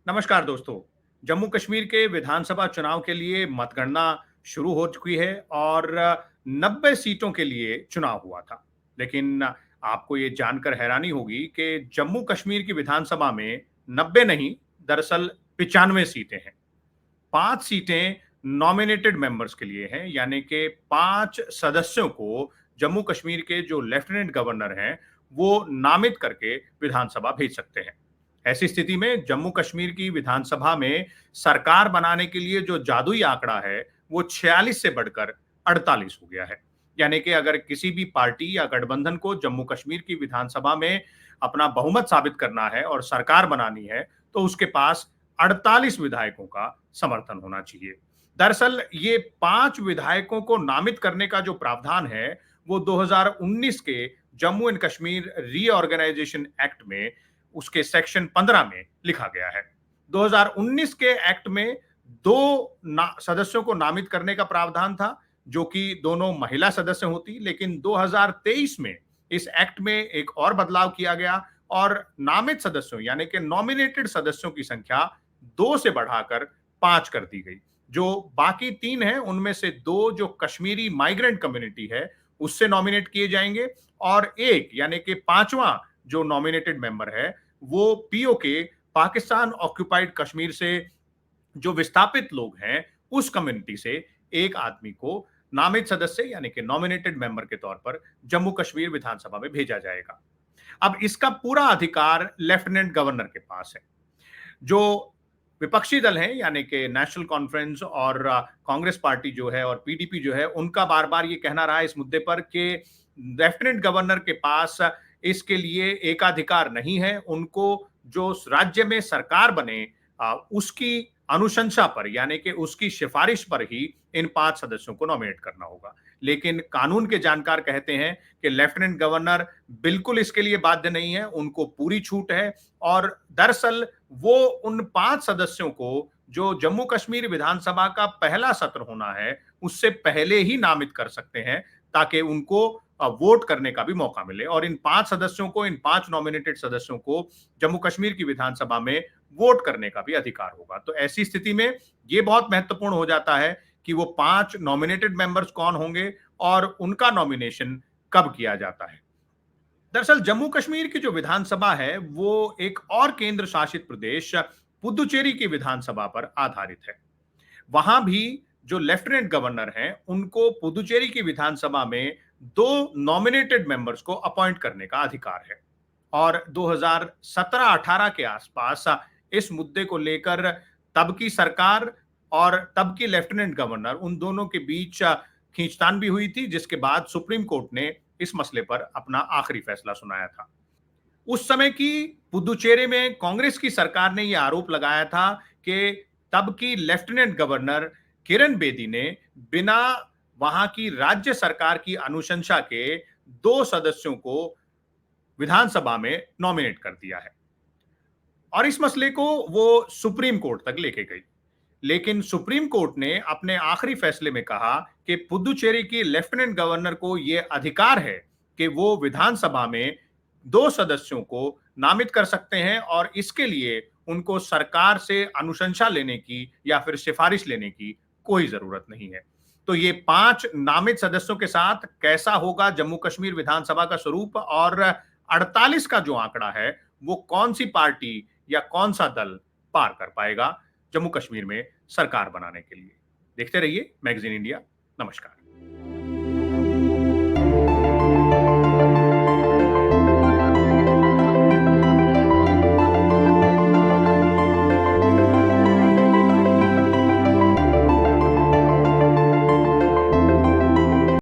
नमस्कार दोस्तों। जम्मू कश्मीर के विधानसभा चुनाव के लिए मतगणना शुरू हो चुकी है और 90 सीटों के लिए चुनाव हुआ था। लेकिन आपको ये जानकर हैरानी होगी कि जम्मू कश्मीर की विधानसभा में 90 नहीं, दरअसल 95 सीटें हैं। 5 सीटें नॉमिनेटेड मेंबर्स के लिए हैं, यानी कि 5 सदस्यों को जम्मू कश्मीर के जो लेफ्टिनेंट गवर्नर हैं, वो नामित करके विधानसभा भेज सकते हैं। ऐसी स्थिति में जम्मू कश्मीर की विधानसभा में सरकार बनाने के लिए जो जादुई आंकड़ा है, वो 46 से बढ़कर 48 हो गया है। यानी कि अगर किसी भी पार्टी या गठबंधन को जम्मू कश्मीर की विधानसभा में अपना बहुमत साबित करना है और सरकार बनानी है, तो उसके पास 48 विधायकों का समर्थन होना चाहिए। दरअसल ये 5 विधायकों को नामित करने का जो प्रावधान है, वो 2019 के Jammu and Kashmir reorganisation act में उसके सेक्शन 15 में लिखा गया है। 2019 के एक्ट में 2 सदस्यों को नामित करने का प्रावधान था, जो कि दोनों महिला सदस्य होती, लेकिन 2023 में इस एक्ट में एक और बदलाव किया गया और नामित सदस्यों यानी कि नॉमिनेटेड सदस्यों की संख्या 2 से बढ़ाकर 5 कर दी गई। जो बाकी 3 हैं, उनमें से 2 जो कश्मीरी माइग्रेंट कम्युनिटी है, उससे नॉमिनेट किए जाएंगे और 1 यानी कि 5वां जो नॉमिनेटेड मेंबर है, वो पीओके पाकिस्तान ऑक्युपाइड कश्मीर से जो विस्थापित लोग हैं, उस कम्युनिटी से एक आदमी को नामित सदस्य यानी कि नॉमिनेटेड मेंबर के तौर पर जम्मू कश्मीर विधानसभा में भेजा जाएगा। अब इसका पूरा अधिकार लेफ्टिनेंट गवर्नर के पास है। जो विपक्षी दल हैं यानी कि नेशनल कॉन्फ्रेंस और कांग्रेस पार्टी जो है और पीडीपी जो है, उनका बार-बार ये कहना रहा है इस मुद्दे पर कि लेफ्टिनेंट गवर्नर के पास इसके लिए एकाधिकार नहीं है। उनको जो राज्य में सरकार बने उसकी अनुशंसा पर यानी कि उसकी सिफारिश पर ही इन 5 सदस्यों को नॉमिनेट करना होगा। लेकिन कानून के जानकार कहते हैं कि लेफ्टिनेंट गवर्नर बिल्कुल इसके लिए बाध्य नहीं है, उनको पूरी छूट है और दरअसल वो उन 5 सदस्यों को जो जम्मू कश्मीर विधानसभा का पहला सत्र होना है, उससे पहले ही नामित कर सकते हैं, ताकि उनको वोट करने का भी मौका मिले और इन 5 सदस्यों को, इन 5 नॉमिनेटेड सदस्यों को जम्मू कश्मीर की विधानसभा में वोट करने का भी अधिकार होगा। तो ऐसी स्थिति में ये बहुत महत्वपूर्ण हो जाता है कि वो 5 नॉमिनेटेड मेंबर्स कौन होंगे और उनका नॉमिनेशन कब किया जाता है। दरअसल जम्मू कश्मीर की जो विधानसभा है, वो एक और केंद्र शासित प्रदेश पुदुचेरी की विधानसभा पर आधारित है। वहां भी जो लेफ्टिनेंट गवर्नर हैं, उनको पुदुचेरी की विधानसभा में 2 नॉमिनेटेड मेंबर्स को अपॉइंट करने का अधिकार है और 2017-18 के आसपास इस मुद्दे को लेकर तब की सरकार और तब की लेफ्टिनेंट गवर्नर, उन दोनों के बीच खींचतान भी हुई थी, जिसके बाद सुप्रीम कोर्ट ने इस मसले पर अपना आखिरी फैसला सुनाया था। उस समय की पुदुचेरी में कांग्रेस की सरकार ने यह आरोप लगाया था कि तब की लेफ्टिनेंट गवर्नर किरण बेदी ने बिना वहां की राज्य सरकार की अनुशंसा के 2 सदस्यों को विधानसभा में नॉमिनेट कर दिया है और इस मसले को वो सुप्रीम कोर्ट तक लेके गई। लेकिन सुप्रीम कोर्ट ने अपने आखिरी फैसले में कहा कि पुदुचेरी की लेफ्टिनेंट गवर्नर को यह अधिकार है कि वो विधानसभा में 2 सदस्यों को नामित कर सकते हैं और इसके लिए उनको सरकार से अनुशंसा लेने की या फिर सिफारिश लेने की कोई जरूरत नहीं है। तो ये 5 नामित सदस्यों के साथ कैसा होगा जम्मू कश्मीर विधानसभा का स्वरूप और 48 का जो आंकड़ा है, वो कौन सी पार्टी या कौन सा दल पार कर पाएगा जम्मू कश्मीर में सरकार बनाने के लिए। देखते रहिए मैगजीन इंडिया। नमस्कार।